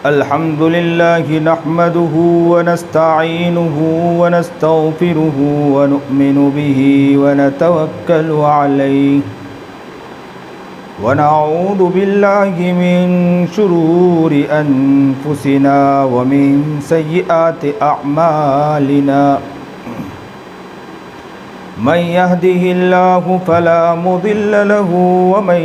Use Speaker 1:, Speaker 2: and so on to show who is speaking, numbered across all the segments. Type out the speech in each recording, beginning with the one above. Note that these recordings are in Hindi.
Speaker 1: अल्हम्दुलिल्लाह नहमदुहु व नस्तईनुहु व नस्तगफिरुहु व नु'मिनु बिही व नतवक्कलु अलैहि व नऊज़ु बिल्लाहि मिन शुरूरि अनफुसिना व मिन सय्यिआति अअमालिना मन यहदिहिल्लाहु फला मुदिल्ल लहु व मन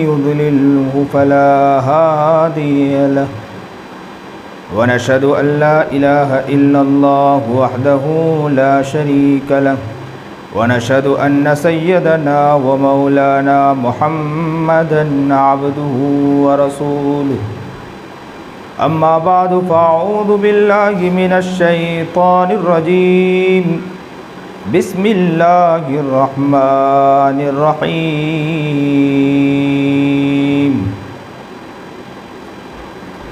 Speaker 1: युद्लिल्हु फला हादिय लहु व नशहदु अल्ला इलाहा इल्लल्लाहु वहदहु ला शरीक लहु व नशहदु अन्न सय्यदना व मौलाना मुहम्मदन अब्दुहु व रसूलुहु अम्मा बादु फ़अऊज़ु बिल्लाहि मिनश शैतानिर रजीम बिस्मिल्लाहिर्रहमानिर्रहीम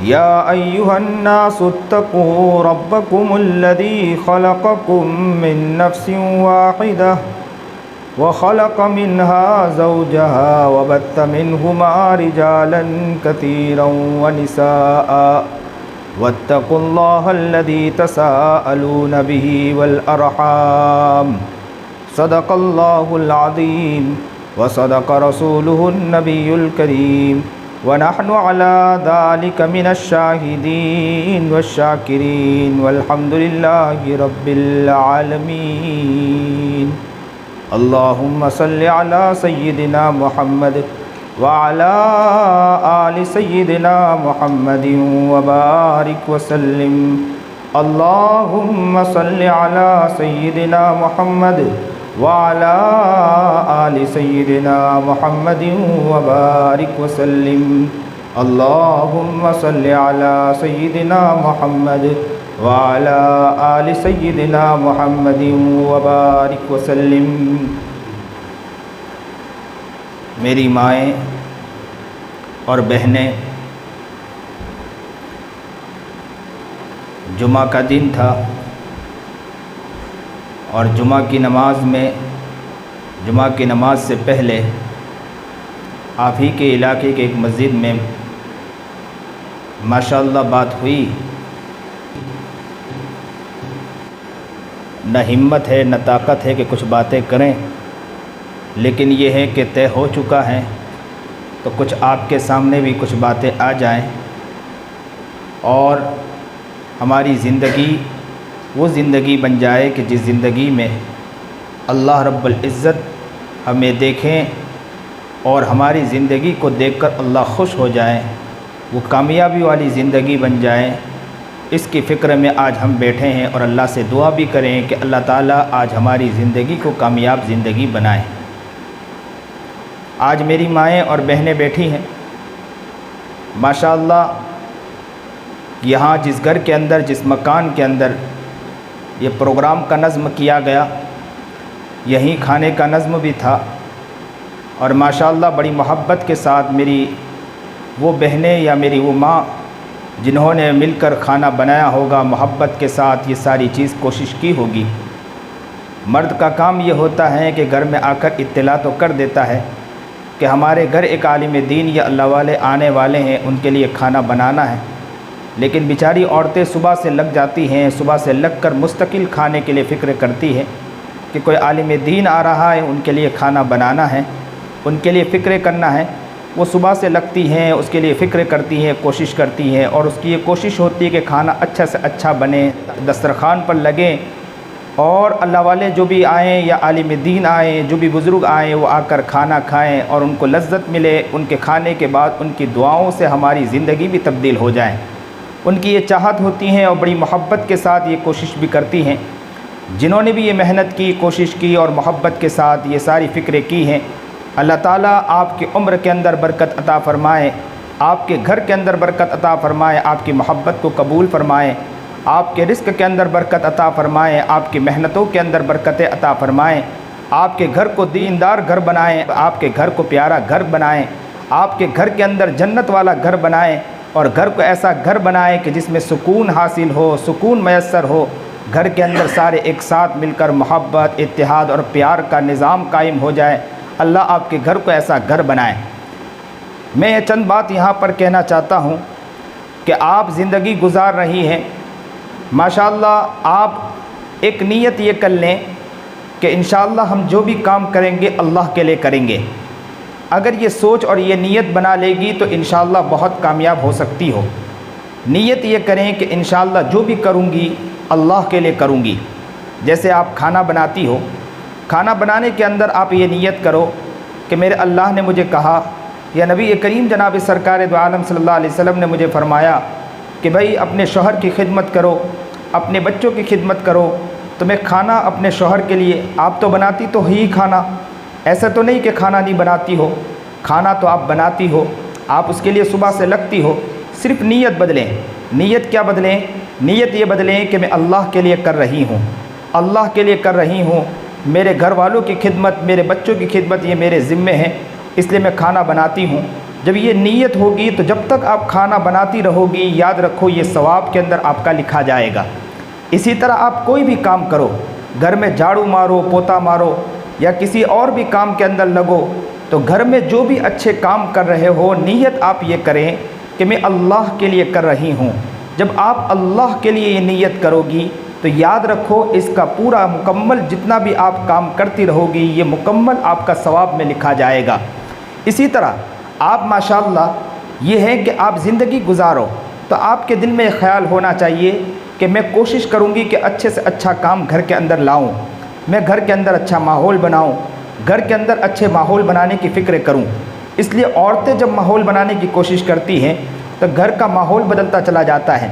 Speaker 1: या अय्युहन्नासुत्तक़ू रब्बकुमुल्लज़ी ख़लक़कुम मिन नफ़्सिन वाहिदह व ख़लक़ मिन्हा ज़ौजहा व बत्थ मिन्हुमा रिजालन कसीरन व निसाअ वत्तक़ुल्लाहल्लज़ी तसाअलून बिही वल अरहाम सदक़ल्लाहुल अज़ीम व सदक़ रसूलुहुन नबियुल करीम व नहनु अला ज़ालिका मिनश शाहिदीन वश्शाकिरीन वल्हम्दुलिल्लाहि रब्बिल आलमीन। अल्लाहुम्मा सल्लि अला सय्यिदिना मुहम्मद व अला आलि सय्यिदिना मुहम्मदिन व बारिक व सल्लिम। अल्लाहुम्मा सल्लि अला सय्यिदिना मुहम्मद व अला आलि सय्यिदिना मुहम्मदिन व बारिक व सल्लिम। अल्लाहुम्मा सल्लि अला सय्यिदिना मुहम्मद व अला आलि सय्यिदिना मुहम्मदिन व बारिक व सल्लिम। मेरी माएँ और बहनें, जुमा का दिन था और जुमा की नमाज से पहले आप ही के इलाके के एक मस्जिद में माशाअल्लाह बात हुई। न हिम्मत है न ताकत है कि कुछ बातें करें, लेकिन ये है कि तय हो चुका है तो कुछ आपके सामने भी कुछ बातें आ जाएं और हमारी ज़िंदगी वो ज़िंदगी बन जाए कि जिस ज़िंदगी में अल्लाह रब्बुल इज़्ज़त हमें देखें और हमारी ज़िंदगी को देखकर अल्लाह खुश हो जाए, वो कामयाबी वाली ज़िंदगी बन जाए। इसकी फ़िक्र में आज हम बैठे हैं और अल्लाह से दुआ भी करें कि अल्लाह ताला आज हमारी ज़िंदगी को कामयाब ज़िंदगी बनाए। आज मेरी माएँ और बहनें बैठी हैं माशाअल्लाह। यहाँ जिस घर के अंदर, जिस मकान के अंदर ये प्रोग्राम का नज़्म किया गया, यहीं खाने का नज़्म भी था और माशाअल्लाह बड़ी मोहब्बत के साथ मेरी वो बहनें या मेरी वो माँ जिन्होंने मिलकर खाना बनाया होगा, मोहब्बत के साथ ये सारी चीज़ कोशिश की होगी। मर्द का काम ये होता है कि घर में आकर इत्तला तो कर देता है कि हमारे घर एक आलिम दीन या अल्लाह वाले आने वाले हैं, उनके लिए खाना बनाना है, लेकिन बेचारी औरतें सुबह से लग जाती हैं। सुबह से लगकर मुस्तकिल खाने के लिए फ़िक्र करती है कि कोई आलिम दीन आ रहा है, उनके लिए खाना बनाना है, उनके लिए फ़िक्र करना है। वो सुबह से लगती हैं, उसके लिए फ़िक्र करती हैं, कोशिश करती हैं और उसकी ये कोशिश होती है कि खाना अच्छा से अच्छा बने, दस्तरखान पर लगे और अल्लाह वाले जो भी आएँ या आलिम दीन आएँ, जो भी बुज़ुर्ग आएँ, वो आकर खाना खाएँ और उनको लज्जत मिले। उनके खाने के बाद उनकी दुआओं से हमारी ज़िंदगी भी तब्दील हो जाए, उनकी ये चाहत होती हैं और बड़ी मोहब्बत के साथ ये कोशिश भी करती हैं। जिन्होंने भी ये मेहनत की, कोशिश की और मोहब्बत के साथ ये सारी फ़िक्रें की हैं, अल्लाह ताला आपकी उम्र के अंदर बरकत अता फ़रमाए, आपके घर के अंदर बरकत अता फ़रमाए, आपकी मोहब्बत को कबूल फ़रमाए, आपके रिस्क के अंदर बरकत अता फ़रमाए, आपकी मेहनतों के अंदर बरकतें अता फ़रमाएँ, आपके घर को दीनदार घर बनाएँ, आपके घर को प्यारा घर बनाएँ, आपके घर के अंदर जन्नत वाला घर बनाएँ और घर को ऐसा घर बनाएँ कि जिसमें सुकून हासिल हो, सुकून मैसर हो। घर के अंदर सारे एक साथ मिलकर मोहब्बत, इत्तेहाद और प्यार का निज़ाम कायम हो जाए। अल्लाह आपके घर को ऐसा घर बनाए। मैं ये चंद बात यहाँ पर कहना चाहता हूँ कि आप ज़िंदगी गुजार रही हैं, माशाअल्लाह। आप एक नीयत ये कर लें कि इंशाअल्लाह हम जो भी काम करेंगे अल्लाह के लिए करेंगे। अगर ये सोच और ये नीयत बना लेगी तो इंशाअल्लाह बहुत कामयाब हो सकती हो। नीयत ये करें कि इंशाअल्लाह जो भी करूँगी अल्लाह के लिए करूँगी। जैसे आप खाना बनाती हो, खाना बनाने के अंदर आप ये नीयत करो कि मेरे अल्लाह ने मुझे कहा, या नबी करीम जनाब सरकार दो आलम सल्लल्लाहु अलैहि वसल्लम ने मुझे फ़रमाया कि भाई अपने शौहर की खिदमत करो, अपने बच्चों की खिदमत करो। तो मैं खाना अपने शौहर के लिए, आप तो बनाती तो ही खाना, ऐसा तो नहीं कि खाना नहीं बनाती हो, खाना तो आप बनाती हो, आप उसके लिए सुबह से लगती हो। सिर्फ नीयत बदलें। नीयत क्या बदलें? नीयत ये बदलें कि मैं अल्लाह के लिए कर रही हूँ, अल्लाह के लिए कर रही हूँ। मेरे घर वालों की खिदमत, मेरे बच्चों की खिदमत ये मेरे ज़िम्मे है, इसलिए मैं खाना बनाती हूँ। जब ये नीयत होगी तो जब तक आप खाना बनाती रहोगी, याद रखो ये सवाब के अंदर आपका लिखा जाएगा। इसी तरह आप कोई भी काम करो, घर में झाड़ू मारो, पोता मारो या किसी और भी काम के अंदर लगो, तो घर में जो भी अच्छे काम कर रहे हो, नीयत आप ये करें कि मैं अल्लाह के लिए कर रही हूँ। जब आप अल्लाह के लिए ये नीयत करोगी तो याद रखो इसका पूरा मुकम्मल जितना भी आप काम करती रहोगी, ये मुकम्मल आपका सवाब में लिखा जाएगा। इसी तरह आप माशाअल्लाह ये है कि आप ज़िंदगी गुजारो तो आपके दिल में ख्याल होना चाहिए कि मैं कोशिश करूँगी कि अच्छे से अच्छा काम घर के अंदर लाऊँ, मैं घर के अंदर अच्छा माहौल बनाऊँ, घर के अंदर अच्छे माहौल बनाने की फ़िक्र करूँ। इसलिए औरतें जब माहौल बनाने की कोशिश करती हैं तो घर का माहौल बदलता चला जाता है।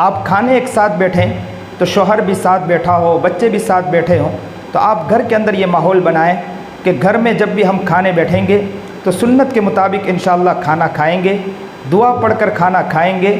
Speaker 1: आप खाने एक साथ बैठें तो शौहर भी साथ बैठा हो, बच्चे भी साथ बैठे हों, तो आप घर के अंदर ये माहौल बनाएं कि घर में जब भी हम खाने बैठेंगे तो सुन्नत के मुताबिक इंशाअल्लाह खाना खाएंगे, दुआ पढ़कर खाना खाएंगे,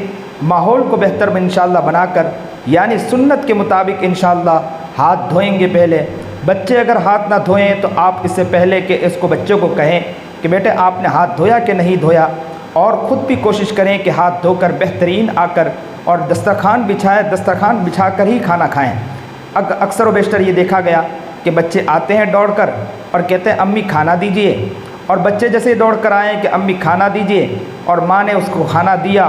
Speaker 1: माहौल को बेहतर इंशाअल्लाह बनाकर, यानी सुन्नत के मुताबिक इंशाअल्लाह हाथ धोएंगे पहले। बच्चे अगर हाथ ना धोएं तो आप इससे पहले कि इसको बच्चों को कहें कि बेटे आपने हाथ धोया कि नहीं धोया, और ख़ुद भी कोशिश करें कि हाथ धोकर बेहतरीन आकर और दस्तरखान बिछाएं, दस्तरखान बिछा कर ही खाना खाएं। अक्सर व बेशतर ये देखा गया कि बच्चे आते हैं दौड़कर और कहते हैं अम्मी खाना दीजिए, और बच्चे जैसे दौड़ कर आए कि अम्मी खाना दीजिए, और माँ ने उसको खाना दिया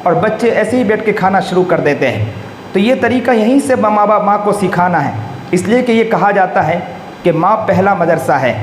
Speaker 1: और बच्चे ऐसे ही बैठ के खाना शुरू कर देते हैं। तो ये तरीका यहीं से माँ बाप माँ को सिखाना है, इसलिए कि ये कहा जाता है कि माँ पहला मदरसा है,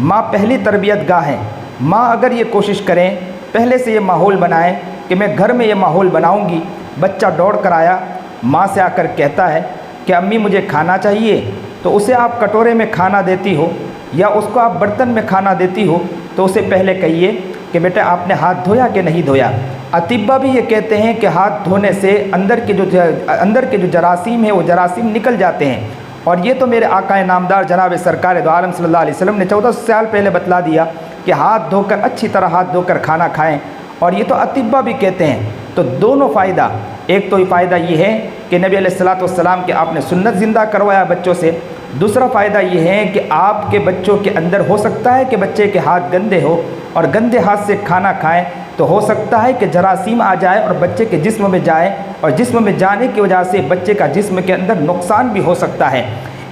Speaker 1: माँ पहली तरबियत गाह है। माँ अगर ये कोशिश करें, पहले से ये माहौल बनाएं कि मैं घर में ये माहौल बनाऊंगी। बच्चा दौड़ कर आया, माँ से आकर कहता है कि अम्मी मुझे खाना चाहिए, तो उसे आप कटोरे में खाना देती हो या उसको आप बर्तन में खाना देती हो, तो उसे पहले कहिए कि बेटा आपने हाथ धोया कि नहीं धोया। अतिब्बा भी ये कहते हैं कि हाथ धोने से अंदर के जो जरासीम है वो जरासीम निकल जाते हैं। और ये तो मेरे आकाए नामदार जनाब सरकार दो आलम सल्लल्लाहु अलैहि वसल्लम ने 1400 साल पहले बतला दिया कि हाथ धोकर, अच्छी तरह हाथ धोकर खाना खाएं। और ये तो अतिब्बा भी कहते हैं। तो दोनों फ़ायदा, एक तो फ़ायदा ये है कि नबी अलैहिस्सलातु वस्सलाम के आपने सुन्नत ज़िंदा करवाया बच्चों से। दूसरा फ़ायदा ये है कि आपके बच्चों के अंदर हो सकता है कि बच्चे के हाथ गंदे हो और गंदे हाथ से खाना खाएं, तो हो सकता है कि जरासीम आ जाए और बच्चे के जिस्म में जाए, और जिस्म में जाने की वजह से बच्चे का जिस्म के अंदर नुकसान भी हो सकता है।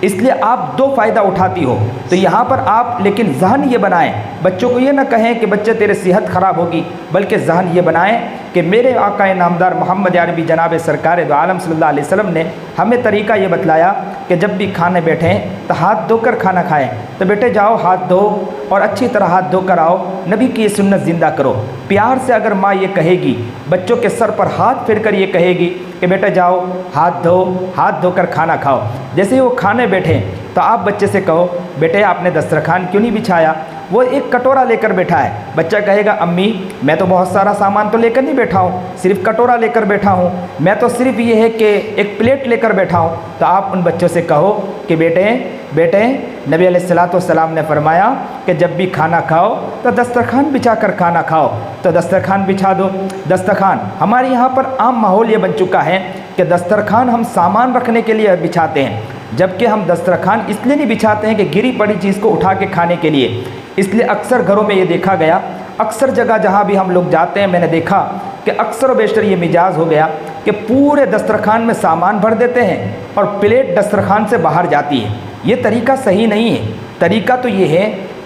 Speaker 1: इसलिए आप दो फ़ायदा उठाती हो। तो यहाँ पर आप लेकिन ज़हन ये बनाएं, बच्चों को ये ना कहें कि बच्चे तेरे सेहत ख़राब होगी, बल्कि ज़हन ये बनाएं कि मेरे आकाए नामदार मोहम्मद अरबी जनाब सरकार दो आलम सल्लल्लाहु अलैहि वसल्लम ने हमें तरीका ये बतलाया कि जब भी खाने बैठें तो हाथ धोकर खाना खाएं। तो बेटे जाओ हाथ धो और अच्छी तरह हाथ धोकर आओ, नबी की ये सुन्नत ज़िंदा करो। प्यार से अगर माँ ये कहेगी, बच्चों के सर पर हाथ फेर कर ये कहेगी कि बेटा जाओ हाथ धोकर खाना खाओ। जैसे ही वो खाने बैठे तो आप बच्चे से कहो बेटे आपने दस्तरखान क्यों नहीं बिछाया। वो एक कटोरा लेकर बैठा है, बच्चा कहेगा अम्मी मैं तो बहुत सारा सामान तो लेकर नहीं बैठा हूँ, सिर्फ कटोरा लेकर बैठा हूँ, मैं तो सिर्फ ये है कि एक प्लेट लेकर बैठा हूँ। तो आप उन बच्चों से कहो कि बेटे नबी अलैहिस्सलातु वस्सलाम ने फरमाया कि जब भी खाना खाओ तो दस्तरखान बिछा कर खाना खाओ। तो दस्तरखान बिछा दो। दस्तरखान हमारे यहाँ पर आम माहौल ये बन चुका है कि दस्तरखान हम सामान रखने के लिए बिछाते हैं, जबकि हम दस्तरखान इसलिए नहीं बिछाते हैं कि गिरी पड़ी चीज़ को उठा के खाने के लिए। इसलिए अक्सर घरों में ये देखा गया, अक्सर जगह जहाँ भी हम लोग जाते हैं मैंने देखा कि अक्सर व बेशतर ये मिजाज हो गया कि पूरे दस्तरखान में सामान भर देते हैं और प्लेट दस्तरखान से बाहर जाती है। ये तरीका सही नहीं है। तरीका तो ये है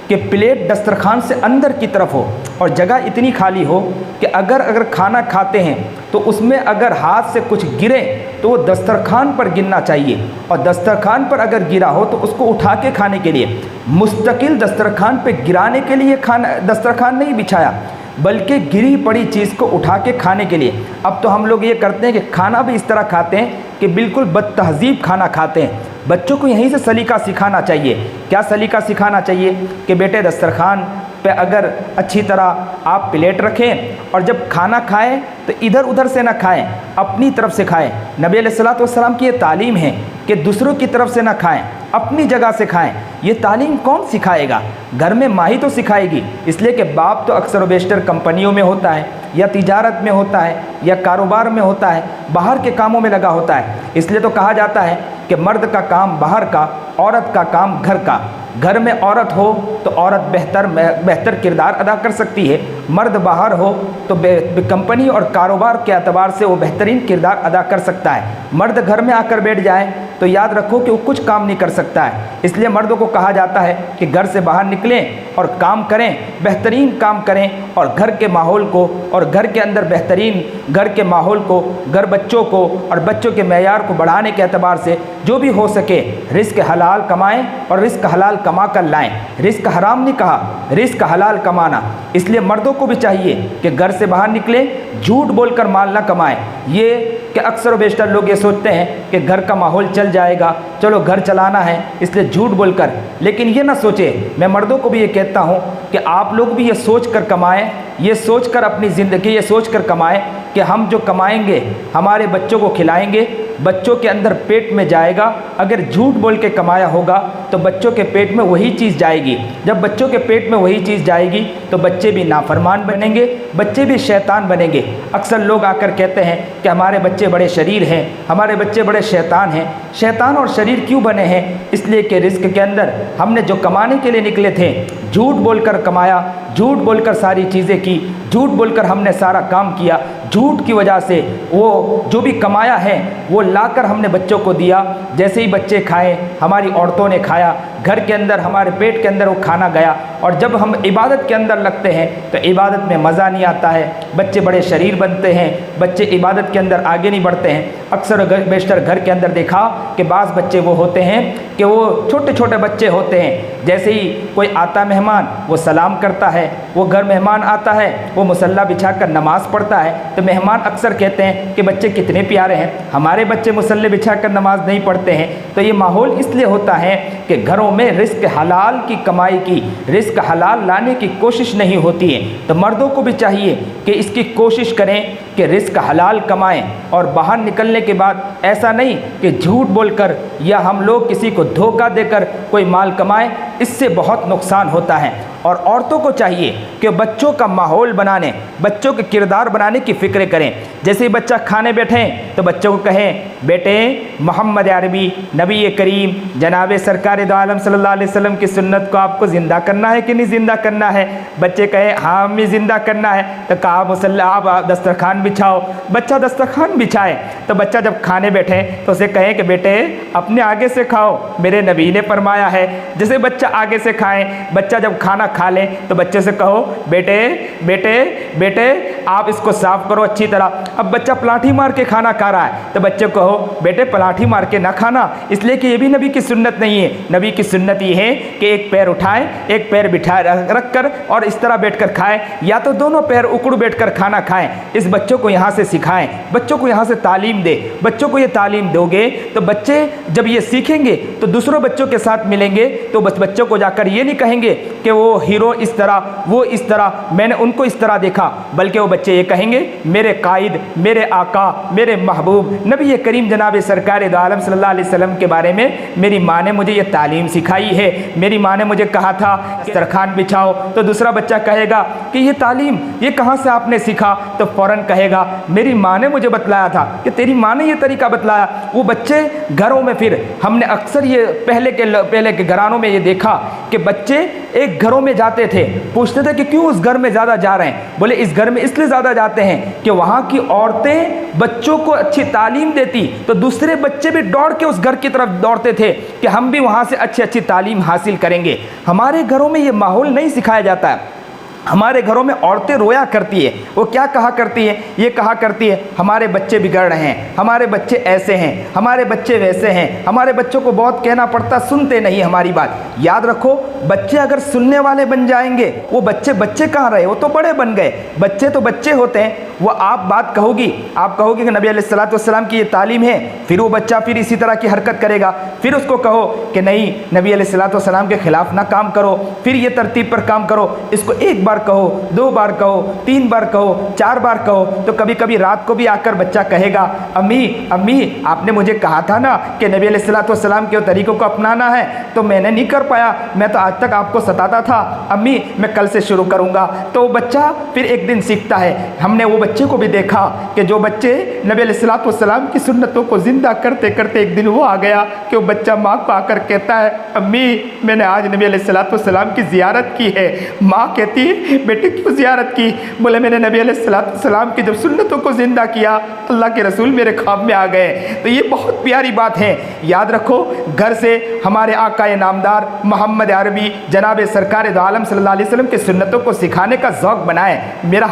Speaker 1: कि प्लेट दस्तरखान से अंदर की तरफ हो और जगह इतनी खाली हो कि अगर खाना खाते हैं तो उसमें अगर हाथ से कुछ गिरे तो वो दस्तरखान पर गिरना चाहिए, और दस्तरखान पर अगर गिरा हो तो उसको उठा के खाने के लिए, मुस्तकिल दस्तरखान पे गिराने के लिए खाना दस्तरखान नहीं बिछाया, बल्कि गिरी पड़ी चीज़ को उठा के खाने के लिए। अब तो हम लोग ये करते हैं कि खाना भी इस तरह खाते हैं कि बिल्कुल बदतहजीब खाना खाते हैं। बच्चों को यहीं से सलीका सिखाना चाहिए। क्या सलीका सिखाना चाहिए कि बेटे दस्तरखान पे अगर अच्छी तरह आप प्लेट रखें और जब खाना खाएं तो इधर उधर से ना खाएं, अपनी तरफ से खाएं। नबी अलैहिस्सलातु वस्सलाम की ये तालीम है कि दूसरों की तरफ से ना खाएं, अपनी जगह से खाएं। ये तालीम कौन सिखाएगा? घर में माँ ही तो सिखाएगी, इसलिए कि बाप तो अक्सर व बेशतर कंपनियों में होता है या तिजारत में होता है या कारोबार में होता है, बाहर के कामों में लगा होता है। इसलिए तो कहा जाता है कि मर्द का काम बाहर का, औरत का काम घर का। घर में औरत हो तो औरत बेहतर किरदार अदा कर सकती है, मर्द बाहर हो तो कंपनी और कारोबार के एतबार से वो बेहतरीन किरदार अदा कर सकता है। मर्द घर में आकर बैठ जाए तो याद रखो कि वो कुछ काम नहीं कर सकता है। इसलिए मर्दों को कहा जाता है कि घर से बाहर निकलें और काम करें, बेहतरीन काम करें, और घर के माहौल को और घर के अंदर बेहतरीन घर के माहौल को, घर बच्चों को और बच्चों के मेयार को बढ़ाने के एतबार से जो भी हो सके रिस्क हलाल कमाएं और रिस्क हलाल कमा कर लाएं। रिस्क हराम नहीं कहा, रिस्क हलाल कमाना। इसलिए मर्दों को भी चाहिए कि घर से बाहर निकलें, झूठ बोलकर माल ना कमाएं। ये कि अक्सर बेशतर लोग ये सोचते हैं कि घर का माहौल चल जाएगा, चलो घर चलाना है इसलिए झूठ बोलकर, लेकिन ये ना सोचे। मैं मर्दों को भी ये कहता हूँ कि आप लोग भी ये सोच कर कमाएं, ये सोच कर अपनी ज़िंदगी ये सोच कर कमाएं कि हम जो कमाएंगे हमारे बच्चों को खिलाएंगे, बच्चों के अंदर पेट में जाएगा। अगर झूठ बोल के कमाया होगा तो बच्चों के पेट में वही चीज़ जाएगी। जब बच्चों के पेट में वही चीज़ जाएगी तो बच्चे भी नाफरमान बनेंगे, बच्चे भी शैतान बनेंगे। अक्सर लोग आकर कहते हैं कि हमारे बच्चे बड़े शरीर हैं, हमारे बच्चे बड़े शैतान हैं। शैतान और शरीर क्यों बने हैं? इसलिए कि रिस्क के अंदर हमने जो कमाने के लिए निकले थे, झूठ बोलकर कमाया, झूठ बोलकर सारी चीज़ें की, झूठ बोलकर हमने सारा काम किया। झूठ की वजह से वो जो भी कमाया है वो लाकर हमने बच्चों को दिया। जैसे ही बच्चे खाए, हमारी औरतों ने खाया, घर के अंदर हमारे पेट के अंदर वो खाना गया, और जब हम इबादत के अंदर लगते हैं तो इबादत में मज़ा नहीं आता है। बच्चे बड़े शरीर बनते हैं, बच्चे इबादत के अंदर आगे नहीं बढ़ते हैं। अक्सर बेशतर घर के अंदर देखा कि बाज़ बच्चे वो होते हैं कि वो छोटे छोटे बच्चे होते हैं, जैसे ही कोई आता मेहमान वो सलाम करता है, वो घर मेहमान आता है वो मुसल्ला बिछाकर नमाज़ पढ़ता है, तो मेहमान अक्सर कहते हैं कि बच्चे कितने प्यारे हैं, हमारे बच्चे मुसल्ले बिछाकर नमाज नहीं पढ़ते हैं। तो ये माहौल इसलिए होता है कि घरों में रिस्क हलाल की कमाई की, रिस्क हलाल लाने की कोशिश नहीं होती है। तो मर्दों को भी चाहिए कि इसकी कोशिश करें कि रिस्क हलाल कमाएं, और बाहर निकलने के बाद ऐसा नहीं कि झूठ बोलकर या हम लोग किसी को धोखा देकर कोई माल कमाएं, इससे बहुत नुकसान होता है। और औरतों को चाहिए कि बच्चों का माहौल बनाने, बच्चों के किरदार बनाने की फ़िक्र करें। जैसे ही बच्चा खाने बैठें तो बच्चों को कहें, बेटे मोहम्मद अरबी नबी करीम जनाब सरकार दो आलम सल्लल्लाहु अलैहि वसल्लम की सुन्नत को आपको ज़िंदा करना है कि नहीं ज़िंदा करना है? बच्चे कहें हाँ हमें ज़िंदा करना है, तो कहा मुसल्ला आप दस्तरखान बिछाओ। बच्चा दस्तरखान बिछाए तो बच्चा जब खाने बैठे तो उसे कहें कि बेटे अपने आगे से खाओ, मेरे नबी ने फरमाया है। जैसे बच्चा आगे से खाएं, बच्चा जब खाना खा लें तो बच्चे से कहो बेटे बेटे बेटे आप इसको साफ करो अच्छी तरह। अब बच्चा पलाठी मार के खाना खा रहा है तो बच्चे को कहो बेटे पलाठी मार के ना खाना, इसलिए कि ये भी नबी की सुन्नत नहीं है। नबी की सुन्नत ये है कि एक पैर उठाए, एक पैर बिठाए रख कर और इस तरह बैठकर खाएं, या तो दोनों पैर उकड़ बैठकर खाना खाएं। इस बच्चों को यहाँ से सिखाएं, बच्चों को यहाँ से तालीम दे। बच्चों को ये तालीम दोगे तो बच्चे जब ये सीखेंगे तो दूसरों बच्चों के साथ मिलेंगे तो बस बच्चों को जाकर ये नहीं कहेंगे कि वो हीरो इस तरह, वो इस तरह, मैंने उनको इस तरह देखा, बल्कि वो बच्चे ये कहेंगे मेरे कायद, मेरे आका, मेरे महबूब नबी करीम जनाब सरकार दो आलम सल्लल्लाहु अलैहि वसल्लम के बारे में मेरी माँ ने मुझे ये तालीम सिखाई है। मेरी माँ ने मुझे कहा था दस्तरखान बिछाओ, तो दूसरा बच्चा कहेगा कि ये तालीम ये कहाँ से आपने सीखा? तो तो फ़ौरन कहेगा मेरी माँ ने मुझे बतलाया था, कि तेरी माँ ने ये तरीका बतलाया। वो बच्चे घरों में, फिर हमने अक्सर ये पहले के घरानों में ये देखा कि बच्चे एक घरों में जाते थे, पूछते थे कि क्यों उस घर में ज़्यादा जा रहे हैं। बोले इस घर में इसलिए ज़्यादा जाते हैं कि वहाँ की औरतें बच्चों को अच्छी तालीम देती, तो दूसरे बच्चे भी दौड़ के उस घर की तरफ दौड़ते थे कि हम भी वहाँ से अच्छी तालीम हासिल करेंगे। हमारे घरों में ये माहौल नहीं सिखाया जाता है। हमारे घरों में औरतें रोया करती है, वो क्या कहा करती है, ये कहा करती है हमारे बच्चे बिगड़ रहे हैं, हमारे बच्चे ऐसे हैं, हमारे बच्चे वैसे हैं, हमारे बच्चों को बहुत कहना पड़ता, सुनते नहीं हमारी बात। याद रखो, बच्चे अगर सुनने वाले बन जाएंगे, वो बच्चे कहाँ रहे, वो तो बड़े बन गए। बच्चे तो बच्चे होते हैं। वो आप बात कहोगी, आप कहोगे कि नबी अलैहिस्सलातु वस्सलाम की ये तालीम है, फिर वो बच्चा फिर इसी तरह की हरकत करेगा। फिर उसको कहो कि नहीं, नबी अलैहिस्सलातु वस्सलाम के खिलाफ ना काम करो, फिर ये तरतीब पर काम करो। इसको एक बार कहो, 2 बार कहो, 3 बार कहो, 4 बार कहो, तो कभी कभी रात को भी आकर बच्चा कहेगा अम्मी आपने मुझे कहा था ना कि नबी अलैहिस्सलातु वस्सलाम के तरीक़ों को अपनाना है, तो मैंने नहीं कर पाया, मैं तो आज तक आपको सताता था, अम्मी मैं कल से शुरू करूँगा। तो बच्चा फिर एक दिन सीखता है। हमने वो बच्चे को भी देखा कि जो बच्चे नबी अलैहिस्सलातु वस्सलाम की सुन्नतों को ज़िंदा करते करते एक दिन वो आ गया कि वो बच्चा माँ को आकर कहता है अम्मी मैंने आज नबी अलैहिस्सलातु वस्सलाम की ज़ियारत की है। माँ कहती है बेटे क्यों ज़ियारत की? बोले मैंने नबी अलैहिस्सलातु वस्सलाम की जब सुन्नतों को ज़िंदा किया, अल्लाह के रसूल मेरे ख्वाब में आ गए। तो ये बहुत प्यारी बात है। याद रखो, घर से हमारे आकाए नामदार मोहम्मद अरबी जनाब सरकार दो आलम सल्लल्लाहु अलैहि वसल्लम की सुन्नतों को सिखाने का ज़ौक़ बनाए।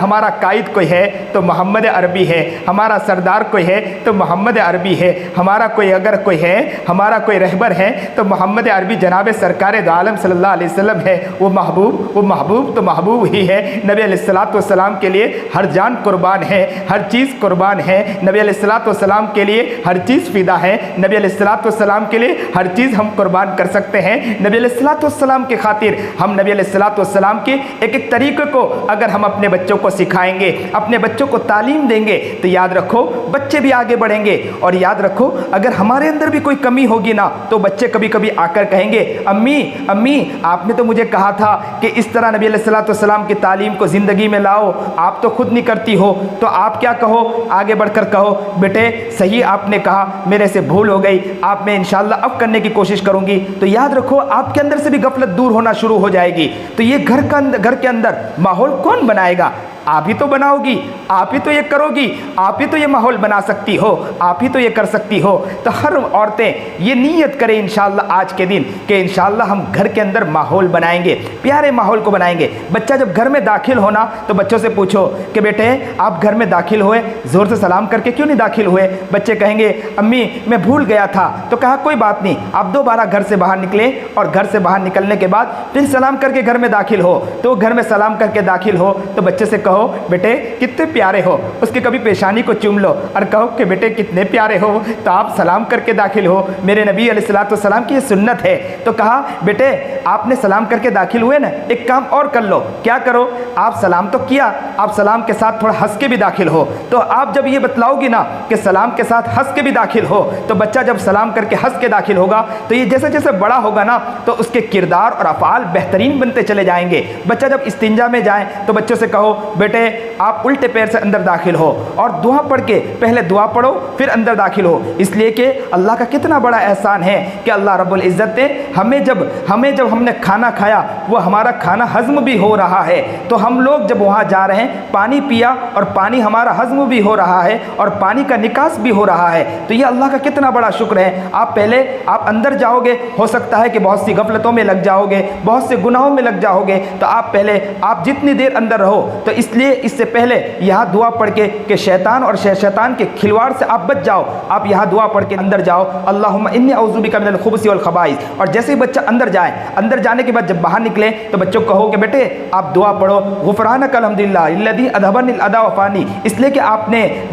Speaker 1: हमारा कायद कोई है तो मोहम्मद अरबी है, हमारा सरदार कोई है तो मोहम्मद अरबी है, हमारा कोई अगर कोई है, हमारा कोई रहबर है तो मोहम्मद अरबी जनाब सरकार दो आलम सल्लल्लाहु अलैहि वसल्लम है। वो महबूब तो महबूब ही है। नबी अलैहिस्सलातु वस्सलाम के लिए हर जान कुर्बान है, हर चीज़ कुर्बान है। नबी अलैहिस्सलातु वस्सलाम के लिए हर चीज़ फ़िदा है। नबी अलैहिस्सलातु वस्सलाम के लिए हर चीज़ हम कुर्बान कर सकते हैं। नबी अलैहिस्सलातु वस्सलाम के खातिर हम नबी अलैहिस्सलातु वस्सलाम के एक एक तरीक़े को अगर हम अपने बच्चों को सिखाएंगे, अपने बच्चों को तालीम देंगे, तो याद रखो बच्चे भी आगे बढ़ेंगे। और याद रखो, अगर हमारे अंदर भी कोई कमी होगी ना, तो बच्चे कभी कभी आकर कहेंगे अम्मी आपने तो मुझे कहा था कि इस तरह नबी अलैहिस्सलातु वस्सलाम की तालीम को ज़िंदगी में लाओ, आप तो खुद नहीं करती हो। तो आप क्या कहो, आगे बढ़कर कहो बेटे सही आपने कहा, मेरे से भूल हो गई, आप मैं इंशाअल्लाह अब करने की कोशिश करूँगी। तो याद रखो, आपके अंदर से भी गफलत दूर होना शुरू हो जाएगी। तो ये घर के अंदर माहौल कौन बनाएगा? आप ही तो बनाओगी, आप ही तो ये करोगी, आप ही तो ये माहौल बना सकती हो, आप ही तो ये कर सकती हो। तो हर औरतें ये नीयत करें इंशाअल्लाह आज के दिन कि इंशाअल्लाह हम घर के अंदर माहौल बनाएंगे, प्यारे माहौल को बनाएंगे। बच्चा जब घर में दाखिल होना तो बच्चों से पूछो कि बेटे आप घर में दाखिल हुए, ज़ोर से सलाम करके क्यों नहीं दाखिल हुए? बच्चे कहेंगे अम्मी मैं भूल गया था। तो कहा कोई बात नहीं, आप दोबारा घर से बाहर निकले और घर से बाहर निकलने के बाद फिर सलाम करके घर में दाखिल हो। तो घर में सलाम करके दाखिल हो तो बच्चे से कहो बेटे कितने प्यारे हो, उसके कभी पेशानी को चूम लो और कहो कि बेटे कितने प्यारे हो। तो आप सलाम करके दाखिल हो, मेरे नबी अलैहिस्सलातु वस्सलाम की ये सुन्नत है। तो कहा बेटे आपने सलाम करके दाखिल हुए ना, एक काम और कर लो। क्या करो? आप सलाम तो किया, आप सलाम के साथ थोड़ा हंस के भी दाखिल हो। तो आप जब ये बतलाओगी ना कि सलाम के साथ हंस के भी दाखिल हो, तो बच्चा जब सलाम करके हंस के दाखिल होगा तो ये जैसे जैसे बड़ा होगा ना, तो उसके किरदार और अफ़ाल बेहतरीन बनते चले जाएंगे। बच्चा जब इस्तिंजा में जाए तो बच्चों से कहो बेटे आप उल्टे पैर से अंदर दाखिल हो और दुआ पढ़ के, पहले दुआ पढ़ो फिर अंदर दाखिल हो। इसलिए कि अल्लाह का कितना बड़ा एहसान है कि अल्लाह रब्बुल इज़्ज़त ने हमें जब हमने खाना खाया, वो हमारा खाना हज़म भी हो रहा है। तो हम लोग जब वहाँ जा रहे हैं, पानी पिया और पानी हमारा हज़म भी हो रहा है और पानी का निकास भी हो रहा है। तो ये अल्लाह का कितना बड़ा शुक्र है। आप अंदर जाओगे, हो सकता है कि बहुत सी गफलतों में लग जाओगे, बहुत से गुनाहों में लग जाओगे। तो आप जितनी देर अंदर रहो, तो इसलिए इससे पहले यहाँ दुआ पढ़ के कि शैतान और शैतान के खिलवाड़ से आप बच जाओ, आप यहाँ दुआ पढ़ के अंदर जाओ, अल्लाहुम्मा इन्नी औज़ु बिका मिनल खुबुसी वल खबाइस। और जैसे ही बच्चा अंदर जाए, अंदर जाने के बाद जब बाहर निकले तो बच्चों को कहो कि बेटे आप दुआ पढ़ो, गुफ़रानक अल्हम्दुलिल्लाह अल्लज़ी अज़हबनिल अदा वफ़ानी। इसलिए कि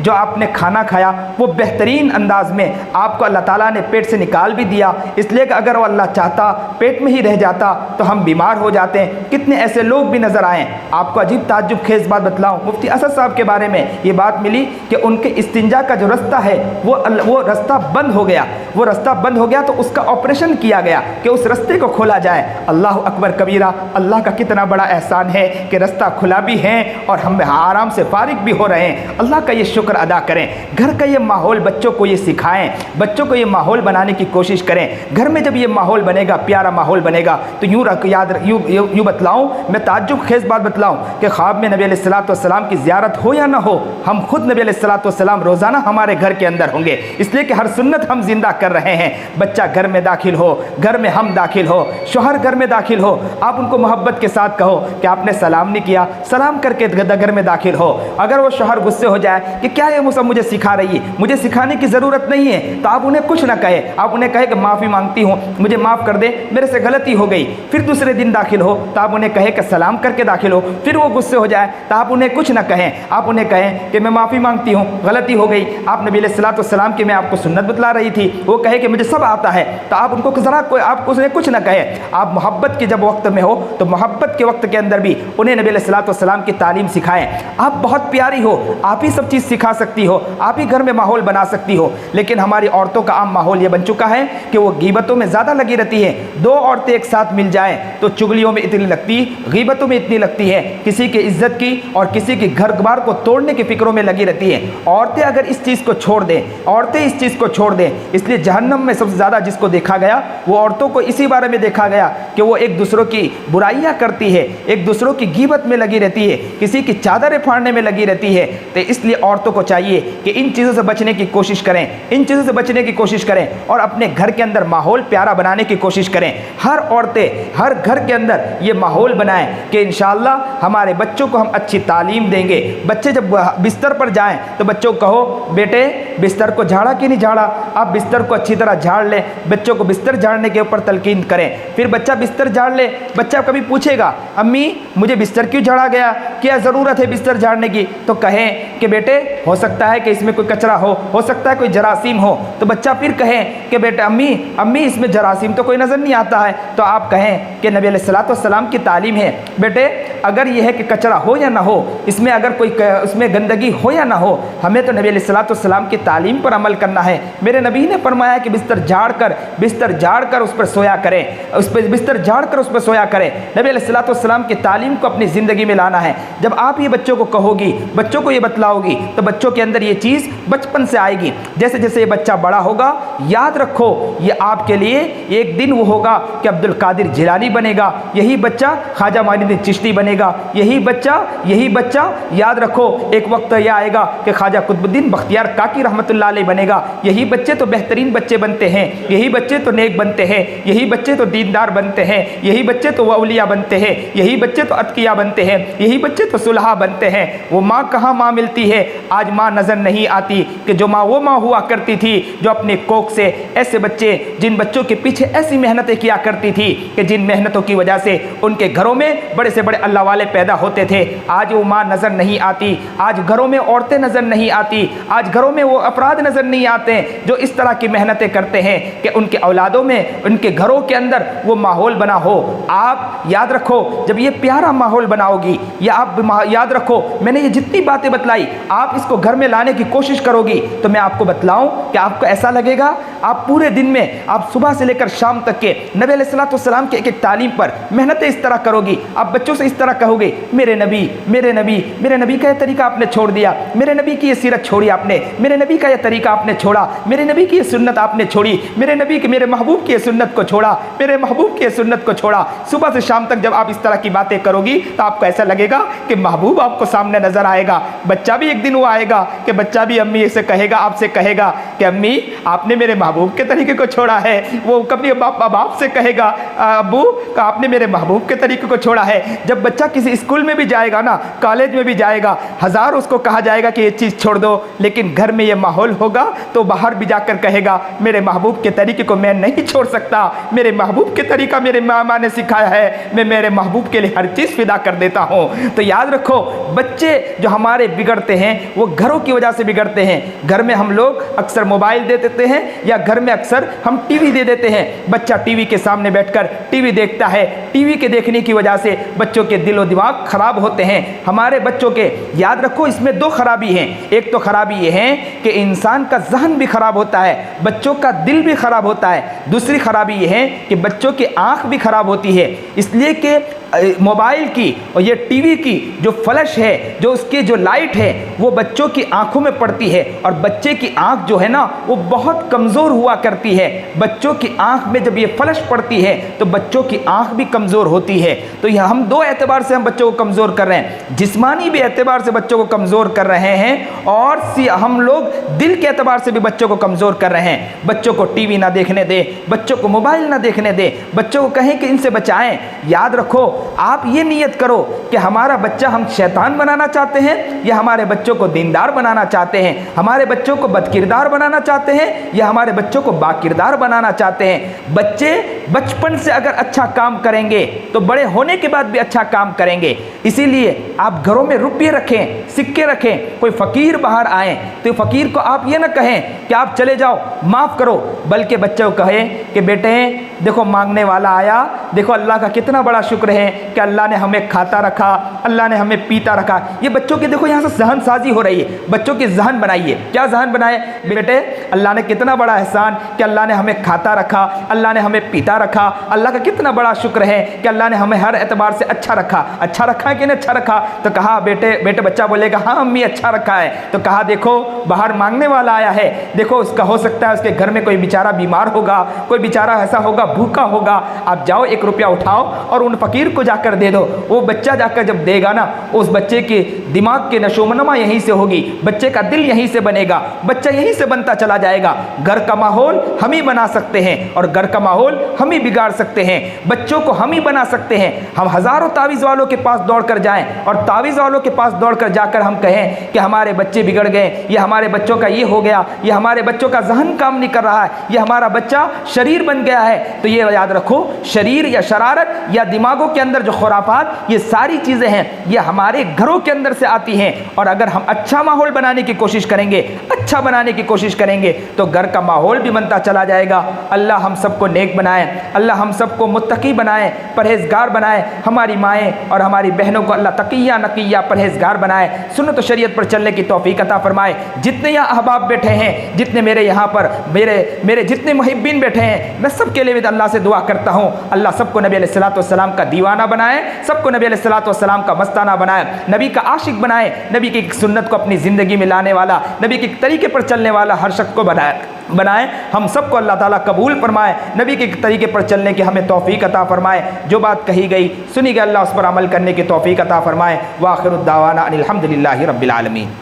Speaker 1: आपने खाना खाया वो बेहतरीन अंदाज में आपको अल्लाह ताला ने पेट से निकाल भी दिया। इसलिए कि अगर वो अल्लाह चाहता पेट में ही रह जाता तो हम बीमार हो जाते हैं। कितने ऐसे लोग भी नज़र आए, आपको अजीब ताज्जुब खेज़ बात बतलाऊँ, मुफ्ती असद साहब के बारे में ये बात मिली कि उनके इस्तिंजा का जो रास्ता है वो रास्ता बंद हो गया, वो रास्ता बंद हो गया तो उसका ऑपरेशन किया गया कि उस रास्ते को खोला जाए। अल्लाह अकबर कबीरा, अल्लाह का कितना बड़ा एहसान है कि रास्ता खुला भी है और हम आराम से फारिग भी हो रहे हैं। अल्लाह का ये शुक्र अदा करें। घर का ये माहौल बच्चों को ये सिखाएं, बच्चों को ये माहौल बनाने की कोशिश करें। घर में जब ये माहौल बनेगा, प्यारा माहौल बनेगा, तो यूँ बतलाऊँ, मैं ताज्जुब खेज बात बतलाऊँ कि ख्वाब में नबी अलैहिस्सलाम की ज़ियारत हो या ना हो, हम खुद नबी अलैहिस्सलाम रोज़ाना हमारे घर के अंदर होंगे, इसलिए कि हर सुन्नत हम जिंदा कर रहे हैं। बच्चा घर में दाखिल हो, घर में हम दाखिल हो, शोहर घर में दाखिल हो, आप उनको मोहब्बत के साथ कहो कि आपने सलाम नहीं किया, सलाम करके घर में दाखिल हो। अगर वो शोहर गुस्से हो जाए कि क्या है वो सब मुझे सिखा रही है, मुझे सिखाने की ज़रूरत नहीं है, तो आप उन्हें कुछ ना कहे, आप उन्हें कहे कि माफ़ी मांगती हूँ, मुझे माफ़ कर दे, मेरे से गलती हो गई। फिर दूसरे दिन दाखिल हो तो आप उन्हें कहे कि सलाम करके दाखिल हो। फिर वो गुस्से हो जाए तो आप उन्हें कुछ ना कहें, आप उन्हें कहें कि मैं माफ़ी मांगती हूँ, गलती हो गई। आप नबी अलैहिस्सलाम की मैं आपको सुन्नत बतला रही थी, वो कहे कि मुझे सब आता है, तो आप उनको ज़रा आप उसने कुछ ना कहे। आप मोहब्बत के जब वक्त में हो तो मोहब्बत के वक्त के अंदर भी उन्हें नबी अलैहिस्सलाम की तालीम सिखाएं। आप बहुत प्यारी हो, आप ही सब चीज़ सिखा सकती हो, आप ही घर में माहौल बना सकती हो। लेकिन हमारी औरतों का आम माहौल ये बन चुका है कि वो गीबतों में ज़्यादा लगी रहती है। दो औरतें एक साथ मिल जाएं तो चुगलियों में इतनी लगती, गीबतों में इतनी लगती है, किसी की इज्जत की और किसी के घर बार को तोड़ने की फिक्रों में लगी रहती है। औरतें अगर इस चीज़ को छोड़ दें, औरतें इस चीज़ को छोड़ दें, इसलिए जहन्नम में सबसे ज़्यादा जिसको देखा गया वो औरतों को इसी बारे में देखा गया कि वो एक दूसरों की बुराइयां करती है, एक दूसरों की गीबत में लगी रहती है, किसी की चादरें फाड़ने में लगी रहती है। तो इसलिए औरतों को चाहिए कि इन चीज़ों से बचने की कोशिश करें, इन चीज़ों से बचने की कोशिश करें और अपने घर के अंदर माहौल प्यारा बनाने की कोशिश करें। हर औरतें हर घर के अंदर ये माहौल बनाएं कि इंशाअल्लाह हमारे बच्चों को हम अच्छी तालीम देंगे। बच्चे जब बिस्तर पर जाएं तो बच्चों को कहो, बेटे बिस्तर को झाड़ा कि नहीं झाड़ा, आप बिस्तर को अच्छी तरह झाड़ लें। बच्चों को बिस्तर झाड़ने के ऊपर तलकीन करें। फिर बच्चा बिस्तर झाड़ ले, बच्चा कभी पूछेगा अम्मी मुझे बिस्तर क्यों झाड़ा गया, क्या ज़रूरत है बिस्तर झाड़ने की, तो कहें कि बेटे हो सकता है कि इसमें कोई कचरा हो सकता है कोई जरासीम हो। तो बच्चा फिर कहें कि बेटे अम्मी इसमें जरासीम तो कोई नज़र नहीं आता है। तो आप कहें कि नबी अलैहिस्सलाम की तालीम है, बेटे अगर यह है कि कचरा हो या ना हो, इसमें अगर कोई उसमें गंदगी हो या ना हो, हमें तो नबी अलैहिस्सलाम की तालीम पर अमल करना है। मेरे नबी ने फरमाया कि बिस्तर झाड़ कर उस पर सोया करें, उस पर बिस्तर झाड़ कर उस पर सोया करें। नबी अलैहिस्सलाम की तालीम को अपनी ज़िंदगी में लाना है। जब आप ये बच्चों को कहोगी, बच्चों को ये बतलाओगी, तो बच्चों के अंदर ये चीज़ बचपन से आएगी। जैसे जैसे ये बच्चा बड़ा होगा, याद रखो ये आपके लिए एक दिन वो होगा कि अब्दुल कादिर जिलानी बनेगा, यही बच्चा ख्वाजा मोइनुद्दीन चिश्ती बनेगा, यही बच्चा याद रखो एक वक्त यह आएगा कि ख्वाजा कुतुबुद्दीन बख्तियार काकी रहमतुल्लाह अलैह बनेगा। यही बच्चे तो बेहतरीन बच्चे बनते हैं, यही बच्चे तो नेक बनते हैं, यही बच्चे तो दीनदार बनते हैं, यही बच्चे तो औलिया बनते हैं, यही बच्चे तो अतकिया बनते हैं, यही बच्चे तो सुलहा बनते हैं। वो माँ कहाँ माँ मिलती है, आज माँ नज़र नहीं आती कि जो माँ वो माँ हुआ करती थी जो अपने कोख से ऐसे बच्चे, जिन बच्चों के पीछे ऐसी मेहनतें किया करती थी कि जिन मेहनतों की वजह से उनके घरों में बड़े से बड़े अल्लाह वाले पैदा होते थे। आज वो माँ नज़र नहीं आती, आज घरों में औरतें नज़र नहीं आती, आज घरों में वो अफराद नज़र नहीं आते जो इस तरह की मेहनतें करते हैं कि उनके औलादों में, उनके घरों के अंदर वो माहौल बना हो। आप याद रखो जब ये प्यारा माहौल बनाओगी, या आप याद रखो मैंने ये जितनी बातें बतलाई आप इसको घर में लाने की कोशिश करोगी तो मैं आपको बतलाऊं कि आपको ऐसा लगेगा आप पूरे दिन में, आप सुबह से लेकर शाम तक के नबी अलैहिस्सलाम के एक तालीम पर मेहनतें इस तरह करोगी। आप बच्चों से इस तरह कहोगे, मेरे नबी का यह तरीका आपने छोड़ दिया, मेरे नबी की ये सीरत छोड़ी आपने, मेरे नबी का यह तरीका आपने छोड़ा, मेरे नबी की ये सुन्नत आपने छोड़ी, मेरे महबूब की ये सुन्नत को छोड़ा, मेरे महबूब की ये सुन्नत को छोड़ा। सुबह से शाम तक जब आप इस तरह की बातें करोगी तो आपको ऐसा लगेगा कि महबूब आपको सामने नजर आएगा। बच्चा भी एक दिन वो आएगा कि बच्चा भी अम्मी से कहेगा, आपसे कहेगा कि अम्मी आपने मेरे महबूब के तरीके को छोड़ा है। वो कभी बाप से कहेगा अब्बू आपने मेरे महबूब के तरीके को छोड़ा है। जब बच्चा किसी स्कूल में भी जाएगा ना, कॉलेज में भी जाएगा, हज़ार उसको कहा जाएगा कि ये चीज़ छोड़ दो, लेकिन घर में ये माहौल होगा तो बाहर भी जाकर कहेगा मेरे महबूब के तरीके को मैं नहीं छोड़ सकता, मेरे महबूब के तरीका मेरे मामा ने सिखाया है, मैं मेरे महबूब के लिए हर चीज़ फिदा कर देता हूँ। तो याद रखो, बच्चे जो हमारे बिगड़ते हैं वो घरों की वजह से बिगड़ते हैं। घर में हम लोग अक्सर मोबाइल दे देते हैं या घर में अक्सर हम टीवी दे देते हैं। बच्चा टीवी के सामने बैठकर टीवी देखता है, टीवी के देखने की वजह से बच्चों के दिलो दिमाग खराब होते हैं। हमारे बच्चों के, याद रखो, इसमें दो खराबी हैं। एक तो खराबी ये है कि इंसान का जहन भी खराब होता है, बच्चों का दिल भी खराब होता है। दूसरी खराबी ये है कि बच्चों की आंख भी खराब होती है, इसलिए कि मोबाइल की और ये टीवी की जो फ्लैश है, जो उसकी जो लाइट है, वो बच्चों की आंखों में पड़ती है और बच्चे की आंख जो है ना वो बहुत कमज़ोर हुआ करती है। बच्चों की आंख में जब ये फ्लैश पड़ती है तो बच्चों की आंख भी कमज़ोर होती है। तो यह हम दो एतबार से हम बच्चों को कमज़ोर कर रहे हैं, जिस्मानी भी एतबार से बच्चों को कमज़ोर कर रहे हैं और हम लोग दिल के एतबार से भी बच्चों को कमज़ोर कर रहे हैं। बच्चों को टीवी ना देखने दे, बच्चों को मोबाइल ना देखने दे, बच्चों को कहें कि इनसे बचाएं। याद रखो, आप ये नियत करो कि हमारा बच्चा हम शैतान बनाना चाहते हैं या हमारे बच्चों को दीनदार बनाना चाहते हैं, हमारे बच्चों को बदकिरदार बनाना चाहते हैं या हमारे बच्चों को बाकिरदार बनाना चाहते हैं। बच्चे बचपन से अगर अच्छा काम करेंगे तो बड़े होने के बाद भी अच्छा काम करेंगे। इसीलिए आप घरों में रुपये रखें, सिक्के रखें। कोई फ़कीर बाहर आए तो फ़कीर को आप ये ना कहें कि आप चले जाओ, माफ़ करो, बल्कि बच्चों को कहें कि बेटे देखो मांगने वाला आया, देखो अल्लाह का कितना बड़ा शुक्र है कि अल्लाह ने हमें खाता रखा, अल्लाह ने हमें पीता रखा। ये बच्चों के देखो यहाँ से जहन साजी हो रही है। बच्चों की जहन बनाइए। क्या जहन बनाए? बेटे अल्लाह ने कितना बड़ा एहसान कि अल्लाह ने हमें खाता रखा, अल्लाह ने हमें पीता रखा, अल्लाह का कितना बड़ा शुक्र है कि अल्लाह ने हमें हर एतबार से अच्छा रखा। अच्छा रखा है कि नहीं अच्छा रखा? तो कहा बेटे बच्चा बोलेगा हाँ अम्मी अच्छा रखा है। तो कहा देखो बाहर मांगने वाला आया है, देखो उसका हो सकता है उसके घर में कोई बेचारा बीमार होगा, कोई बेचारा ऐसा होगा भूखा होगा, आप जाओ 1 रुपया उठाओ और उन फकीर को जाकर दे दो। वो बच्चा जाकर जब देगा ना, उस बच्चे के दिमाग के नशोमनमा यहीं से होगी, बच्चे का दिल यहीं से बनेगा, बच्चा यहीं से बनता चला जाएगा। घर का माहौल हम ही बना सकते हैं और घर का माहौल हम ही बिगाड़ सकते हैं। बच्चों को हम ही बना सकते हैं। हम हज़ारों तावीज़ वालों के पास दौड़ कर जाएं और तावीज़ वालों के पास दौड़ कर जाकर हम कहें कि हमारे बच्चे बिगड़ गए, ये हमारे बच्चों का ये हो गया, ये हमारे बच्चों का जहन काम नहीं कर रहा है, ये हमारा बच्चा शरीर बन गया है। तो ये याद रखो, शरीर या शरारत या दिमागों के अंदर जो खुराफात, ये सारी चीज़ें हैं, ये हमारे घरों के अंदर से आती हैं। और अगर हम अच्छा माहौल बनाने की कोशिश करेंगे, अच्छा बनाने की कोशिश करेंगे तो घर का माहौल भी बनता चला जाएगा। अल्लाह हम सबको नेक बनाए, अल्लाह हम सबको मुत्तकी बनाए, परहेजगार बनाए। हमारी माएँ और हमारी बहनों को अल्लाह तकिया नकिया परहेजगार बनाए, सुन्नत और शरीयत पर चलने की तौफीक अता फरमाए। जितने यहाँ अहबाब बैठे हैं, जितने मेरे यहाँ पर मेरे जितने मुहिब्बीन बैठे हैं, मैं सबके लिए अल्लाह से दुआ करता हूँ अल्लाह सबको नबी अलैहिस्सलाम का दीवाना बनाए, सबको नबी अलैहिस्सलाम का मस्ताना बनाए, नबी का आशिक बनाए, नबी की सुन्नत को अपनी ज़िंदगी में लाने वाला, नबी के तरीके पर चलने वाला हर शख्स को बनाए। हम सबको अल्लाह ताला कबूल फरमाए, नबी के तरीके पर चलने की हमें तौफीक अता फरमाए। जो बात कही गई सुनी गई अल्लाह उस पर अमल करने की तौफीक अता फरमाए। व आखिरु दावाना अनिल हम्दुलिल्लाहि रब्बिल आलमीन।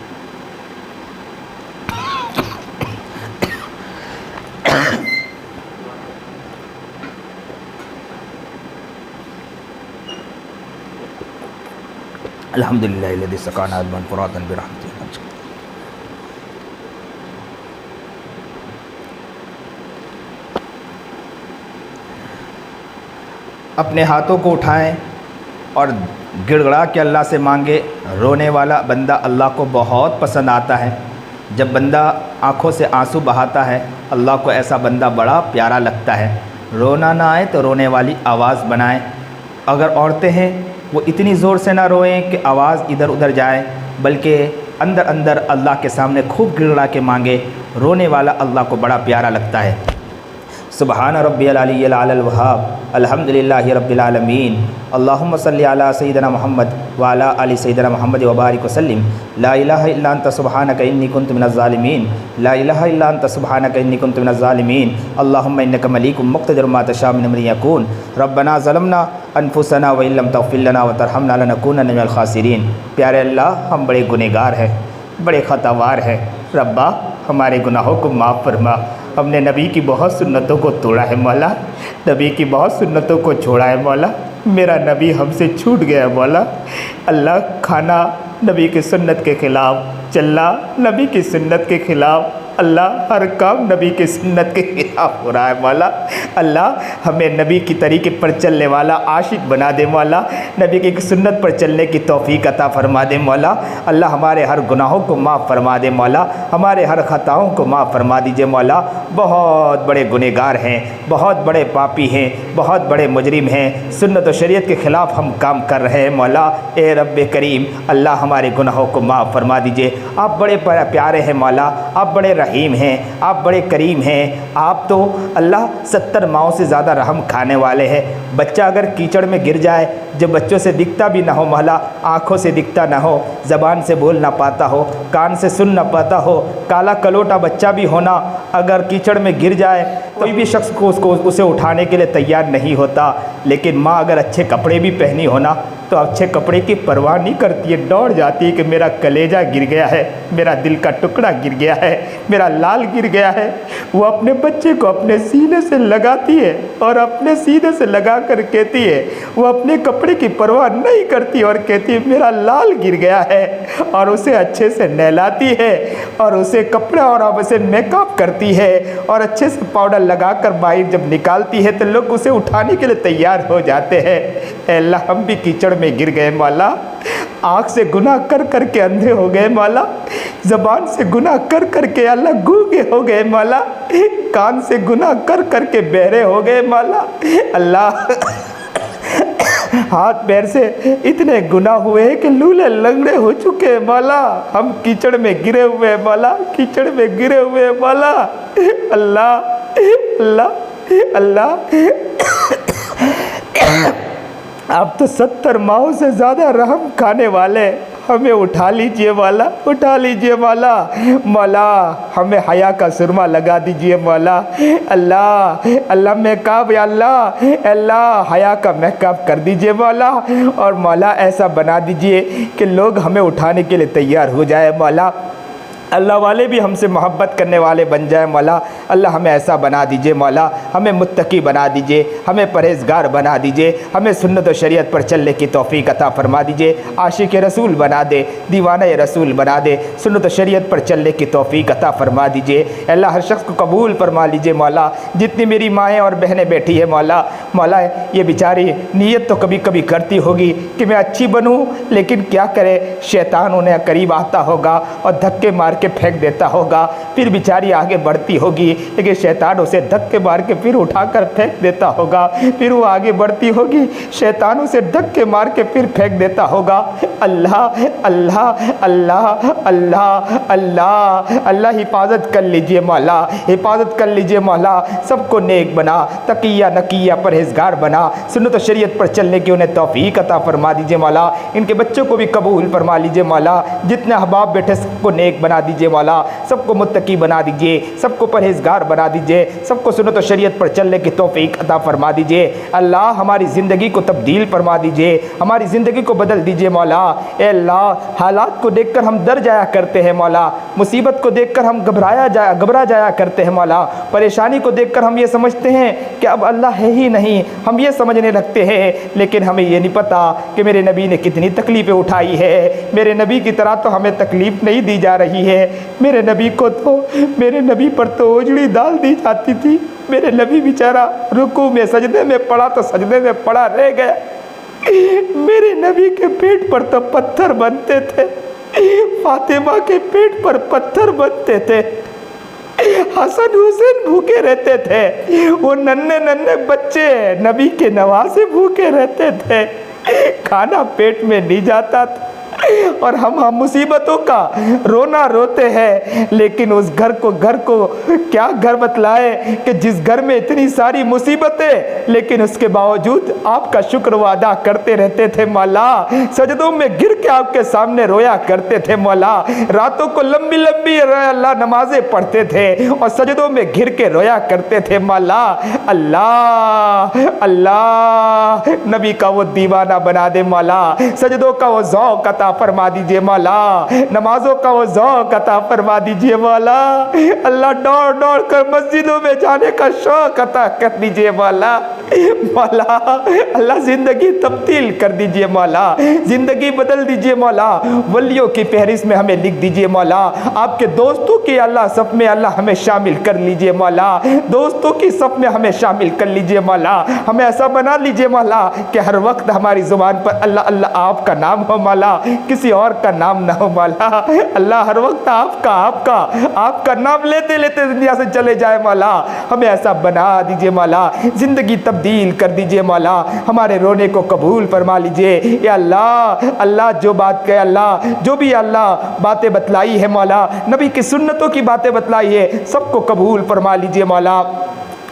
Speaker 1: अल्हम्दुलिल्लाहिल्लज़ी सक़ाना अल्मन फ़ुरातन बिरहमतिही। अपने हाथों को उठाएं और गिड़गड़ा के अल्लाह से मांगे। रोने वाला बंदा अल्लाह को बहुत पसंद आता है। जब बंदा आँखों से आंसू बहाता है अल्लाह को ऐसा बंदा बड़ा प्यारा लगता है। रोना ना आए तो रोने वाली आवाज़ बनाएं। अगर औरतें हैं वो इतनी ज़ोर से ना रोएं कि आवाज़ इधर उधर जाए, बल्कि अंदर अंदर अल्लाह के सामने खूब गिड़गड़ा के मांगे। रोने वाला अल्लाह को बड़ा प्यारा लगता है। सुबहान रब्बियल अलिय्यिल आलल वहाब, अल्हम्दुलिल्लाहि रब्बिल आलमीन, अल्लाहुम्मा सल्लि अला सय्यिदिना मुहम्मद व अला आलि सय्यिदिना मुहम्मद व बारिक वसल्लिम। ला इलाहा इल्ला अन्ता सुब्हानका इन्नी कुन्तु मिनज़ ज़ालिमीन। ला इलाहा इल्ला अन्ता सुब्हानका इन्नी कुन्तु मिनज़ ज़ालिमीन। अल्लाहुम्मा इन्नका मलीकुम मुक़्तदिरुम मा तशा मिन अम्रि यकून। रब्बना ज़लमना अनफुसना व इल्लम तग़फ़िर लना व तरहमना लनकूनन्ना मिनल ख़ासिरीन। प्यारे अल्लाह, हम बड़े गुनहगार हैं, बड़े ख़तावार हैं। रब्बा हमारे गुनाहों को माफ़ फरमा। हमने नबी की बहुत सुन्नतों को तोड़ा है मौला, नबी की बहुत सुन्नतों को छोड़ा है मौला। मेरा नबी हमसे छूट गया है मौला। अल्लाह खाना नबी की सुन्नत के ख़िलाफ़ चलना, नबी की सुन्नत के ख़िलाफ़ अल्लाह हर काम नबी की सुन्नत के खिलाफ हो रहा है मौला। अल्लाह हमें नबी की तरीके पर चलने वाला आशिक बना दे मौला, नबी की सुन्नत पर चलने की तौफीक अता फरमा दे मौला। अल्लाह हमारे हर गुनाहों को माफ़ फरमा दे मौला, हमारे हर ख़ताओं को माफ़ फरमा दीजिए मौला। बहुत बड़े गुनहगार हैं, बहुत बड़े पापी हैं, बहुत बड़े मुजरिम हैं, सुन्नत और शरीयत के ख़िलाफ़ हम काम कर रहे हैं मौला। ए रब्बे करीम अल्लाह हमारे गुनाहों को माफ़ फरमा दीजिए। आप बड़े प्यारे हैं मौला, आप बड़े रहीम हैं, आप बड़े करीम हैं। आप तो अल्लाह 70 माओं से ज़्यादा रहम खाने वाले हैं। बच्चा अगर कीचड़ में गिर जाए, जो बच्चों से दिखता भी ना हो मौला, आँखों से दिखता ना हो, ज़बान से बोल ना पाता हो, कान से सुन ना पाता हो, काला कलोटा बच्चा भी होना, अगर कीचड़ में गिर जाए कोई भी शख्स को उसे उठाने के लिए तैयार नहीं होता। लेकिन माँ अगर अच्छे कपड़े भी पहनी हो ना, तो अच्छे कपड़े की परवाह नहीं करती है, दौड़ जाती है कि मेरा कलेजा गिर गया है, मेरा दिल का टुकड़ा गिर गया है, मेरा लाल गिर गया है। वो अपने बच्चे को अपने सीने से लगाती है और अपने सीने से लगा कर कहती है, वो अपने कपड़े की परवाह नहीं करती और कहती है मेरा लाल गिर गया है, और उसे अच्छे से नहलाती है और उसे कपड़ा और अब उसे मेकअप करती है और अच्छे से पाउडर लगाकर बाहर जब निकालती है तो लोग उसे उठाने के लिए तैयार हो जाते हैं। अल्लाह हम भी कीचड़ में गिर गए मौला, आँख से गुनाह कर कर के अंधे हो गए मौला, ज़बान से गुनाह कर कर के अल्लाह गूंगे हो गए मौला, कान से गुनाह कर कर के बहरे हो गए मौला। अल्लाह हाथ पैर से इतने गुनाह हुए हैं कि लूले लंगड़े हो चुके हैं मौला, हम कीचड़ में गिरे हुए हैं मौला, कीचड़ में गिरे हुए हैं मौला। अल्लाह अल्लाह अल्लाह आप तो 70 माओं से ज़्यादा रहम खाने वाले, हमें उठा लीजिए मौला, उठा लीजिए मौला। मौला हमें हया का सुरमा लगा दीजिए मौला। अल्लाह अल्लाह मेकअप या अल्लाह अल्लाह हया का मेकअप कर दीजिए मौला, और मौला ऐसा बना दीजिए कि लोग हमें उठाने के लिए तैयार हो जाए मौला। अल्लाह वाले भी हमसे मोहब्बत करने वाले बन जाए मौला। अल्लाह हमें ऐसा बना दीजिए मौला, हमें मुत्तकी बना दीजिए, हमें परहेज़गार बना दीजिए, हमें सुन्नत और शरीयत पर चलने की तौफीक अता फरमा दीजिए, आशिक रसूल बना दे, दीवाना रसूल बना दे, सुन्नत और शरीयत पर चलने की तौफीक अता फरमा दीजिए। अल्लाह हर शख्स को कबूल फरमा लीजिए मौला। जितनी मेरी माएँ और बहनें बैठी है मौला, मौला ये बेचारी नीयत तो कभी कभी करती होगी कि मैं अच्छी बनूँ, लेकिन क्या करे, शैतान उन्हें करीब आता होगा और धक्के मार के फेंक देता होगा, फिर बेचारी आगे बढ़ती होगी, लेकिन शैतान उसे धक्के मार के फिर उठाकर फेंक देता होगा, फिर वो आगे बढ़ती होगी, शैतान उसे धक्के मार के फिर फेंक देता होगा। अल्लाह अल्लाह अल्लाह अल्लाह अल्लाह अल्लाह हिफाजत कर लीजिए मौला, हिफाजत कर लीजिए मौला। सबको नेक बना, तकिया नकिया परहेज़गार बना, सुन्नत और शरीयत पर चलने की उन्हें तौफीक अता फरमा दीजिए मौला। इनके बच्चों को भी कबूल फरमा लीजिए मौला। जितने अहबाब बैठे सबको नेक बना दीजिए मौला, सबको मुत्तकी बना दीजिए, सबको परहेज़गार बना दीजिए, सबको सुन्नत और शरीयत पर चलने की तौफीक अता फरमा दीजिए। अल्लाह हमारी ज़िंदगी को तब्दील फरमा दीजिए, हमारी ज़िंदगी को बदल दीजिए मौला। ए अल्लाह हालात को देखकर हम डर जाया करते हैं मौला, मुसीबत को देखकर हम घबरा जाया करते हैं मौला, परेशानी को देखकर हम ये समझते हैं कि अब अल्लाह है ही नहीं, हम ये समझने लगते हैं। लेकिन हमें ये नहीं पता कि मेरे नबी ने कितनी तकलीफ़ें उठाई है। मेरे नबी की तरह तो हमें तकलीफ़ नहीं दी जा रही है। मेरे नबी पर तो ओजड़ी डाल दी जाती थी। मेरे नबी बेचारा रुकू में सजदे में पड़ा तो सजदे में पड़ा रह गया। मेरे नबी के पेट पर तो पत्थर बनते थे, फातिमा के पेट पर पत्थर बनते थे, हसन हुसैन भूखे रहते थे, वो नन्हे नन्हे बच्चे नबी के नवासे भूखे रहते थे, खाना पेट में नहीं जाता था। और हम मुसीबतों का रोना रोते हैं, लेकिन उस घर को क्या घर बतलाए कि जिस घर में इतनी सारी मुसीबतें, लेकिन उसके बावजूद आपका शुक्र अदा करते रहते थे मौला। सजदों में गिर के आपके सामने रोया करते थे मौला। रातों को लंबी लंबी अल्लाह नमाजें पढ़ते थे और सजदों में गिर के रोया करते थे मौला। अल्लाह अल्लाह नबी का वो दीवाना बना दे मौला, सजदों का वो ज़ौक़ अता फरमा दीजिए मौला, नमाजों का वो ज़ौक़ अता फरमा दीजिए मौला। अल्लाह दौड़ दौड़ कर मस्जिदों में जाने का शौक़ अता कर दीजिए मौला। मौला अल्लाह ज़िंदगी तब्दील कर दीजिए मौला, ज़िंदगी बदल दीजिए मौला, वलियों की फहरिस्त में हमें लिख दीजिए मौला, आपके दोस्तों की अल्लाह सफ़ में अल्लाह हमें शामिल कर लीजिए मौला, दोस्तों की सफ़ में हमें शामिल कर लीजिए मौला, हमें ऐसा बना लीजिए मौला कि हर वक्त हमारी ज़ुबान पर अल्लाह अल्लाह आपका नाम हो मौला, किसी और का नाम ना हो मौला। अल्लाह हर वक्त आपका आपका आपका नाम लेते लेते दुनिया से चले जाए मौला, हमें ऐसा बना दीजिए मौला, ज़िंदगी तब्दील कर दीजिए मौला, हमारे रोने को कबूल फरमा लीजिए या अल्लाह। अल्लाह जो बात कहे अल्लाह, जो भी अल्लाह बातें बतलाई है मौला, नबी की सुन्नतों की बातें बतलाई है, सबको कबूल फरमा लीजिए मौला।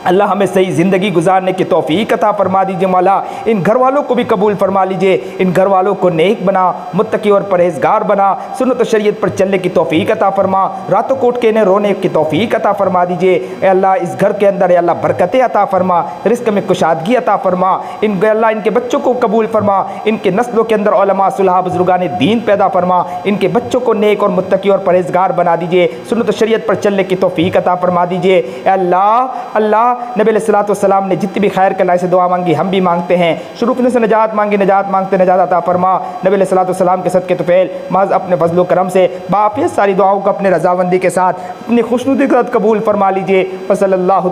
Speaker 1: अल्लाह हमें सही ज़िंदगी गुजारने की तौफीक अता फरमा दीजिए मौला, इन घर वालों को भी कबूल फरमा लीजिए, इन घर वालों को नेक बना, मुत्तकी और परहेज़गार बना, सुन्नत और शरीयत पर चलने की तौफीक अता फरमा, रातों को उठ के इन्हें रोने की तौफीक अता फरमा दीजिए। ए अल्लाह इस घर के अंदर अल्लाह बरकतें अता फरमा, रिज़्क़ में कुशादगी अता फरमा, इन अल्लाह इनके बच्चों को कबूल फरमा, इनके नस्लों के अंदर उलमा सुलहा बुज़ुर्गान दीन पैदा फरमा, इनके बच्चों को नेक और मुत्तकी और परहेज़गार बना दीजिए, सुन्नत और शरीयत पर चलने की तौफीक अता फरमा दीजिए। ए अल्लाह अल्लाह नबी अलैहिस्सलाम ने जितनी भी खैर कलाई से दुआ मांगी हम भी मांगते हैं, शुरू से नजात मांगी, नजात मांगते नजात अता फरमा। नबी अलैहिस्सलाम के सदक़े तुफ़ैल महज़ अपने फज़्ल व करम से बाक़ियत सारी दुआओं को अपने रज़ावंदी के साथ अपनी खुशनुदी के साथ कबूल फरमा लीजिए। वसल्लल्लाहु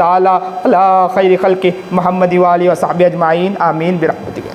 Speaker 1: ताला अला खैरि खल्क़ि मुहम्मद व आलिहि व सहबिहि अजमाइन, आमीन बिरहमतिक।